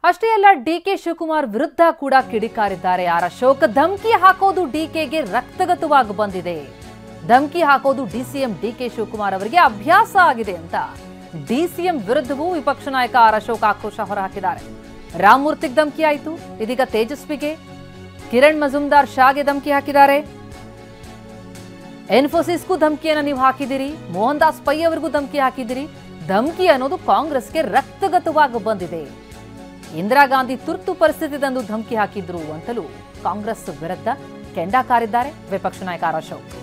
ಅಷ್ಟೇ ಅಲ್ಲ, ಡಿಕೆ ಶಿವಕುಮಾರ್ ವಿರುದ್ಧ ಕೂಡ ಕಿಡಿಕಾರಿದ್ದಾರೆ ಆರ್ ಅಶೋಕ್. ಧಮಕಿ ಹಾಕೋದು ಡಿಕೆಗೆ ರಕ್ತಗತವಾಗಿ ಬಂದಿದೆ. ಧಮಕಿ ಹಾಕೋದು ಡಿಸಿಎಂ ಡಿಕೆ ಶಿವಕುಮಾರ್ ಅವರಿಗೆ ಅಭ್ಯಾಸ ಆಗಿದೆ ಅಂತ ಡಿಸಿಎಂ ವಿರುದ್ಧವೂ ವಿಪಕ್ಷ ನಾಯಕ ಆರ್ ಅಶೋಕ್ ಆಕ್ರೋಶ ಹೊರಹಾಕಿದ್ದಾರೆ. ರಾಮಮೂರ್ತಿಗೆ ಧಮಕಿ ಆಯಿತು, ಇದೀಗ ತೇಜಸ್ವಿಗೆ, ಕಿರಣ್ ಮಜುಮ್ದಾರ್ ಶಾಗೆ ಧಮಕಿ ಹಾಕಿದ್ದಾರೆ. ಇನ್ಫೋಸಿಸ್ಗೂ ಧಮಕಿಯನ್ನು ನೀವು ಹಾಕಿದಿರಿ, ಮೋಹನ್ ದಾಸ್ ಪೈ ಅವರಿಗೂ ಧಮಕಿ ಹಾಕಿದಿರಿ. ಧಮಕಿ ಅನ್ನೋದು ಕಾಂಗ್ರೆಸ್ಗೆ ರಕ್ತಗತವಾಗಿ ಬಂದಿದೆ. ಇಂದಿರಾ ಗಾಂಧಿ ತುರ್ತು ಪರಿಸ್ಥಿತಿದಂದು ಧಮಕಿ ಹಾಕಿದ್ರು ಅಂತಲೂ ಕಾಂಗ್ರೆಸ್ ವಿರುದ್ಧ ಕೆಂಡ ಕಾರಿದ್ದಾರೆ ವಿಪಕ್ಷ ನಾಯಕ ಆರ್ ಅಶೋಕ್.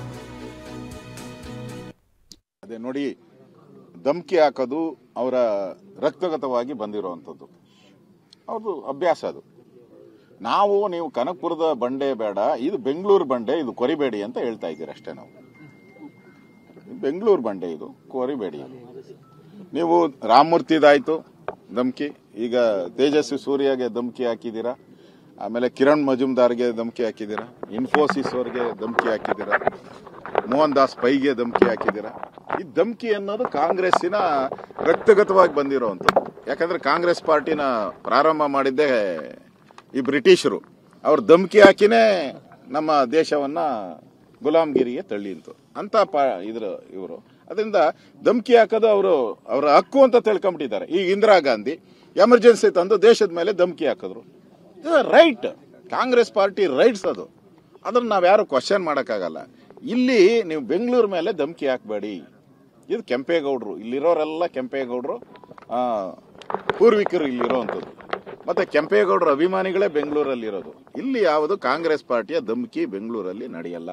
ಅದೇ ನೋಡಿ, ಧಮಕಿ ಹಾಕೋದು ಅವರ ರಕ್ತಗತವಾಗಿ ಬಂದಿರುವಂಥದ್ದು, ಅವ್ರದ್ದು ಅಭ್ಯಾಸ ಅದು. ನೀವು ಕನಕಪುರದ ಬಂಡೆ ಬೇಡ, ಇದು ಬೆಂಗಳೂರು ಬಂಡೆ, ಇದು ಕೊರಿಬೇಡಿ ಅಂತ ಹೇಳ್ತಾ ಇದ್ದೀರಿ ಅಷ್ಟೇ. ನಾವು ಬೆಂಗಳೂರು ಬಂಡೆ, ಇದು ಕೊರಿಬೇಡಿ. ನೀವು ರಾಮಮೂರ್ತಿದಾಯ್ತು ಧಮಕಿ, ಈಗ ತೇಜಸ್ವಿ ಸೂರ್ಯಗೆ ಧಮಕಿ ಹಾಕಿದ್ದೀರಾ, ಆಮೇಲೆ ಕಿರಣ್ ಮಜುಮ್ದಾರ್ಗೆ ಧಮಕಿ ಹಾಕಿದ್ದೀರಾ, ಇನ್ಫೋಸಿಸ್ ಅವರಿಗೆ ಧಮಕಿ ಹಾಕಿದ್ದೀರಾ, ಮೋಹನ್ ದಾಸ್ ಪೈಗೆ ಧಮಕಿ ಹಾಕಿದ್ದೀರಾ. ಈ ಧಮಕಿ ಅನ್ನೋದು ಕಾಂಗ್ರೆಸ್ಸಿನ ರಕ್ತಗತವಾಗಿ ಬಂದಿರೋವಂಥದ್ದು. ಯಾಕಂದ್ರೆ ಕಾಂಗ್ರೆಸ್ ಪಾರ್ಟಿನ ಪ್ರಾರಂಭ ಮಾಡಿದ್ದೇ ಈ ಬ್ರಿಟಿಷರು. ಅವ್ರ ಧಮಕಿ ಹಾಕಿನೇ ನಮ್ಮ ದೇಶವನ್ನ ಗುಲಾಮ್ಗಿರಿಗೆ ತಳ್ಳಿಂತು ಅಂತ ಇವರು. ಅದರಿಂದ ಧಮಕಿ ಹಾಕೋದು ಅವರ ಹಕ್ಕು ಅಂತ ತಿಳ್ಕೊಂಬಿಟ್ಟಿದ್ದಾರೆ. ಈಗ ಇಂದಿರಾ ಗಾಂಧಿ ಎಮರ್ಜೆನ್ಸಿ ತಂದು ದೇಶದ ಮೇಲೆ ಧಮಕಿ ಹಾಕಿದ್ರು. ಇದು ರೈಟ್, ಕಾಂಗ್ರೆಸ್ ಪಾರ್ಟಿ ರೈಟ್ಸ್ ಅದು. ಅದನ್ನ ನಾವ್ಯಾರು ಕ್ವಶನ್ ಮಾಡೋಕ್ಕಾಗಲ್ಲ. ಇಲ್ಲಿ ನೀವು ಬೆಂಗಳೂರು ಮೇಲೆ ಧಮಕಿ ಹಾಕಬೇಡಿ. ಇದು ಕೆಂಪೇಗೌಡರು, ಇಲ್ಲಿರೋರೆಲ್ಲ ಕೆಂಪೇಗೌಡರು ಪೂರ್ವಿಕರು ಇಲ್ಲಿರೋವಂಥದ್ದು. ಮತ್ತೆ ಕೆಂಪೇಗೌಡರ ಅಭಿಮಾನಿಗಳೇ ಬೆಂಗಳೂರಲ್ಲಿ ಇರೋದು. ಇಲ್ಲಿ ಯಾವುದು ಕಾಂಗ್ರೆಸ್ ಪಾರ್ಟಿಯ ಧಮಕಿ ಬೆಂಗಳೂರಲ್ಲಿ ನಡೆಯಲ್ಲ.